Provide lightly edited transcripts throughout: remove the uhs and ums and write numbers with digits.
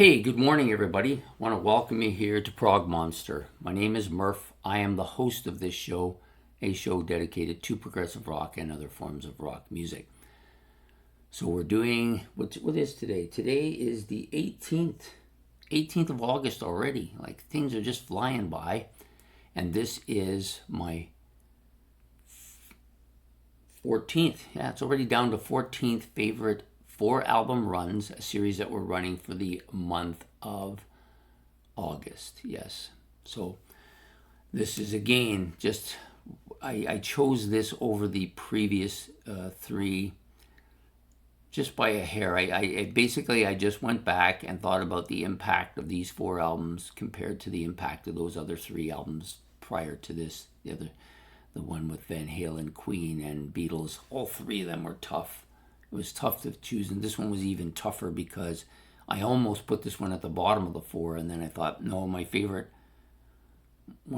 Hey, good morning, everybody. I want to welcome you here to Prog Monster. My name is Murph. I am the host of this show, a show dedicated to progressive rock and other forms of rock music. So we're doing what is today? Today is the 18th of August already. Like things are just flying by, and this is my 14th. Yeah, it's already down to 14th favorite 4 album runs, a series that we're running for the month of August. Yes. So this is again just I chose this over the previous three just by a hair. I just went back and thought about the impact of these 4 albums compared to the impact of those other 3 albums prior to this. The one with Van Halen, Queen, and Beatles. All 3 of them were tough. It was tough to choose, and this one was even tougher because I almost put this one at the bottom of the 4, and then I thought, no, one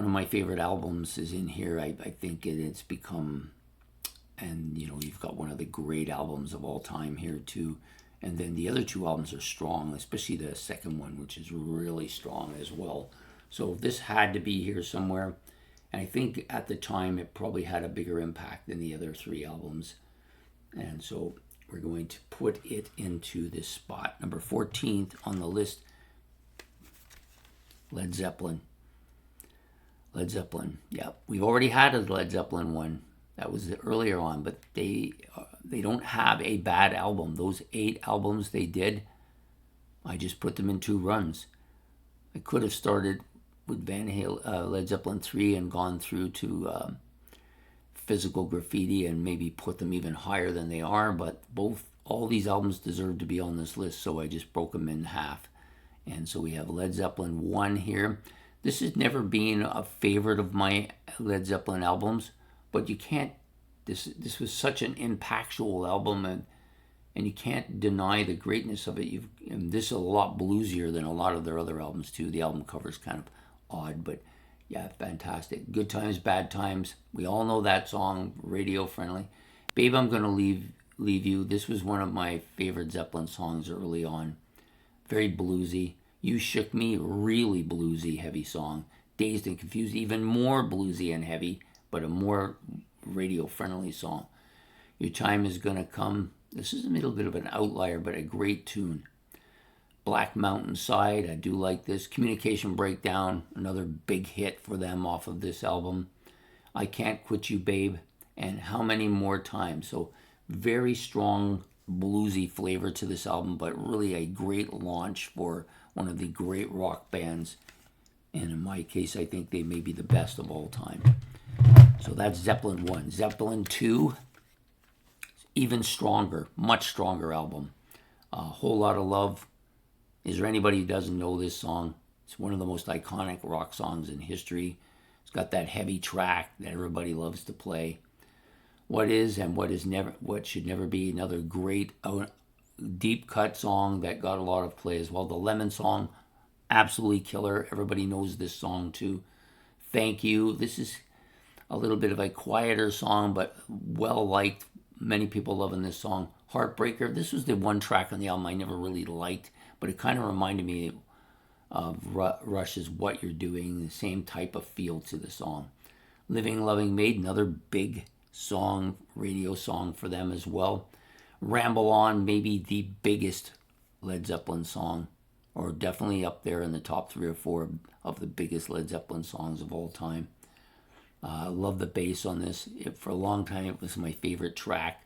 of my favorite albums is in here. I think it's become, and you've got one of the great albums of all time here too. And then the other 2 albums are strong, especially the second one, which is really strong as well. So this had to be here somewhere. And I think at the time it probably had a bigger impact than the other 3 albums. And so we're going to put it into this spot. Number 14th on the list, Led Zeppelin. Led Zeppelin, yeah. We've already had a Led Zeppelin one. That was earlier on, but they don't have a bad album. Those 8 albums they did, I just put them in 2 runs. I could have started with Led Zeppelin 3 and gone through to Physical Graffiti and maybe put them even higher than they are, but all these albums deserve to be on this list, so I just broke them in half. And so we have Led Zeppelin 1 here. This has never been a favorite of my Led Zeppelin albums, but you can't, this was such an impactful album, and you can't deny the greatness of it. And this is a lot bluesier than a lot of their other albums too. The album cover is kind of odd, but yeah, fantastic. Good Times, Bad Times. We all know that song, radio friendly. Babe, I'm Gonna Leave You. This was one of my favorite Zeppelin songs early on. Very bluesy. You Shook Me, really bluesy, heavy song. Dazed and Confused, even more bluesy and heavy, but a more radio friendly song. Your Time Is Gonna Come. This is a little bit of an outlier, but a great tune. Black Mountain Side, I do like this. Communication Breakdown, another big hit for them off of this album. I Can't Quit You, Babe, and How Many More Times. So very strong bluesy flavor to this album, but really a great launch for one of the great rock bands. And in my case, I think they may be the best of all time. So that's Zeppelin 1. Zeppelin 2, even stronger, much stronger album. A Whole Lot of Love. Is there anybody who doesn't know this song? It's one of the most iconic rock songs in history. It's got that heavy track that everybody loves to play. What Is and What Should Never Be, another great deep cut song that got a lot of play as well. The Lemon Song, absolutely killer. Everybody knows this song too. Thank You. This is a little bit of a quieter song, but well liked. Many people loving this song. Heartbreaker. This was the one track on the album I never really liked, but it kind of reminded me of Rush's What You're Doing, the same type of feel to the song. Living Loving Maid, another big song, radio song for them as well. Ramble On, maybe the biggest Led Zeppelin song, or definitely up there in the top 3 or 4 of the biggest Led Zeppelin songs of all time. I love the bass on this. For a long time, it was my favorite track.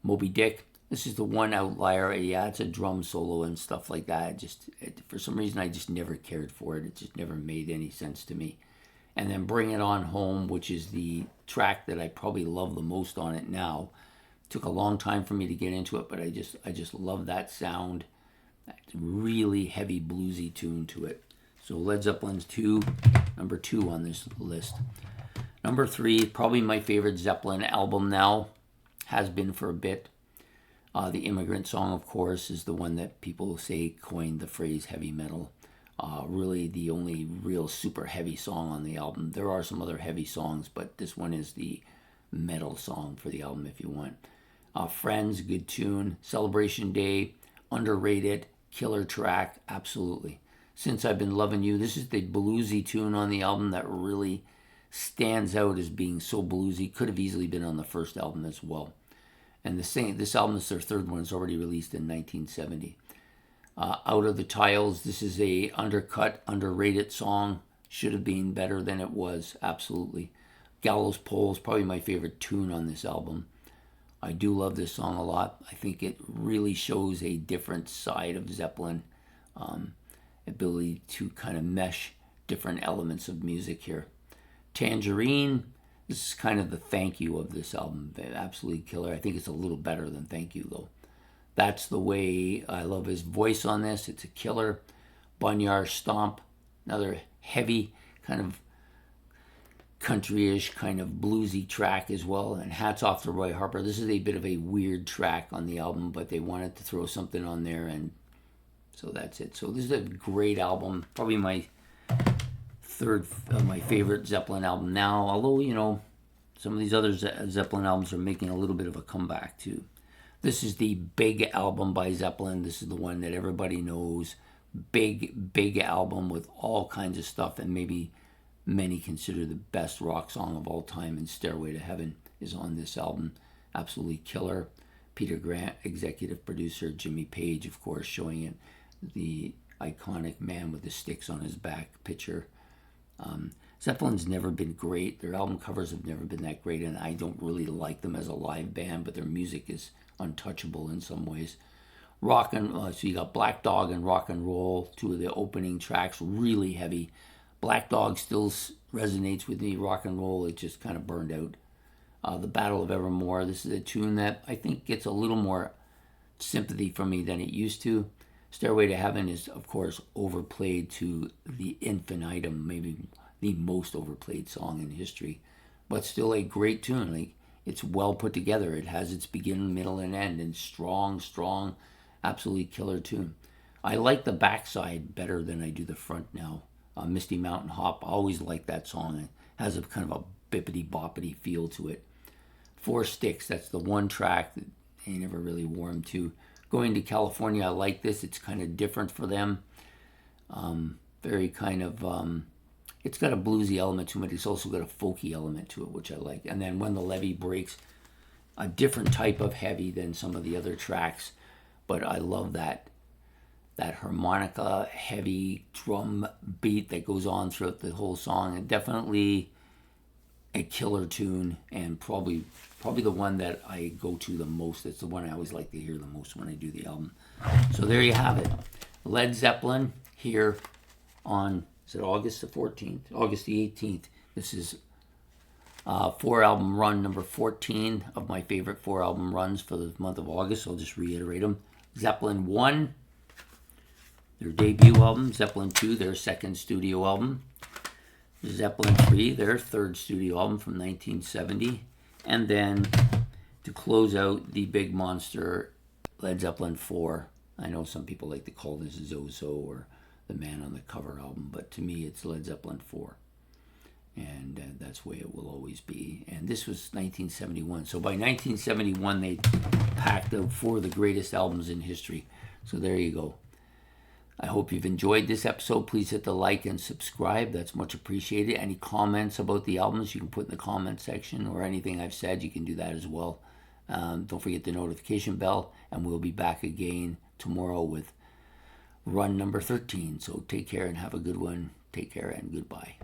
Moby Dick. This is the one outlier. Yeah, it's a drum solo and stuff like that. For some reason, I just never cared for it. It just never made any sense to me. And then Bring It On Home, which is the track that I probably love the most on it now. It took a long time for me to get into it, but I just love that sound. That really heavy bluesy tune to it. So Led Zeppelin's number 2 on this list. Number 3, probably my favorite Zeppelin album now. Has been for a bit. The Immigrant Song, of course, is the one that people say coined the phrase heavy metal. Really the only real super heavy song on the album. There are some other heavy songs, but this one is the metal song for the album if you want. Friends, good tune. Celebration Day, underrated. killer track, absolutely. Since I've Been Loving You, this is the bluesy tune on the album that really stands out as being so bluesy. Could have easily been on the first album as well. And this album is their third one. It's already released in 1970. Out of the Tiles, this is a undercut, underrated song. Should have been better than it was, absolutely. Gallows Pole is probably my favorite tune on this album. I do love this song a lot. I think it really shows a different side of Zeppelin, ability to kind of mesh different elements of music here. Tangerine, this is kind of the thank you of this album. Absolutely killer. I think it's a little better than Thank You, though. That's the Way. I love his voice on this. It's a killer. Boneyard Stomp, another heavy kind of country-ish kind of bluesy track as well. And hats off to Roy Harper. This is a bit of a weird track on the album, but they wanted to throw something on there, and so that's it. So this is a great album. Probably my third my favorite Zeppelin album now, although, you know, some of these other Zeppelin albums are making a little bit of a comeback too. This is the big album by Zeppelin. This is the one that everybody knows. Big album with all kinds of stuff, and maybe many consider the best rock song of all time, and Stairway to Heaven is on this album. Absolutely killer. Peter Grant, executive producer. Jimmy Page, of course, showing it. The iconic man with the sticks on his back picture. Zeppelin's never been great. Their album covers have never been that great, and I don't really like them as a live band, but their music is untouchable in some ways. So you got Black Dog and Rock and Roll, two of the opening tracks, really heavy. Black Dog still resonates with me. Rock and Roll, it just kind of burned out. The Battle of Evermore, this is a tune that I think gets a little more sympathy from me than it used to. Stairway to Heaven is, of course, overplayed to the infinitum, maybe the most overplayed song in history, but still a great tune. Like, it's well put together. It has its beginning, middle, and end, and strong, absolutely killer tune. I like the backside better than I do the front now. Misty Mountain Hop, I always like that song. It has a kind of a bippity-boppity feel to it. Four Sticks, that's the one track that I never really warmed to. Going to California, I like this. It's kind of different for them. Very kind of, it's got a bluesy element to it. It's also got a folky element to it, which I like. And then When the Levee Breaks, a different type of heavy than some of the other tracks. But I love that harmonica, heavy drum beat that goes on throughout the whole song. And definitely a killer tune, and probably the one that I go to the most. It's the one I always like to hear the most when I do the album. So there you have it. Led Zeppelin here on, is it August the 14th? August the 18th. This is 4-album run number 14 of my favorite 4-album runs for the month of August. I'll just reiterate them. Zeppelin 1, their debut album. Zeppelin 2, their second studio album. Zeppelin 3, their third studio album from 1970. And then to close out the big monster, Led Zeppelin 4. I know some people like to call this Zozo or the Man on the Cover album, but to me it's Led Zeppelin 4. And that's the way it will always be. And this was 1971. So by 1971, they packed out 4 of the greatest albums in history. So there you go. I hope you've enjoyed this episode. Please hit the like and subscribe. That's much appreciated. Any comments about the albums, you can put in the comment section, or anything I've said, you can do that as well. Don't forget the notification bell, and we'll be back again tomorrow with run number 13. So take care and have a good one. Take care and goodbye.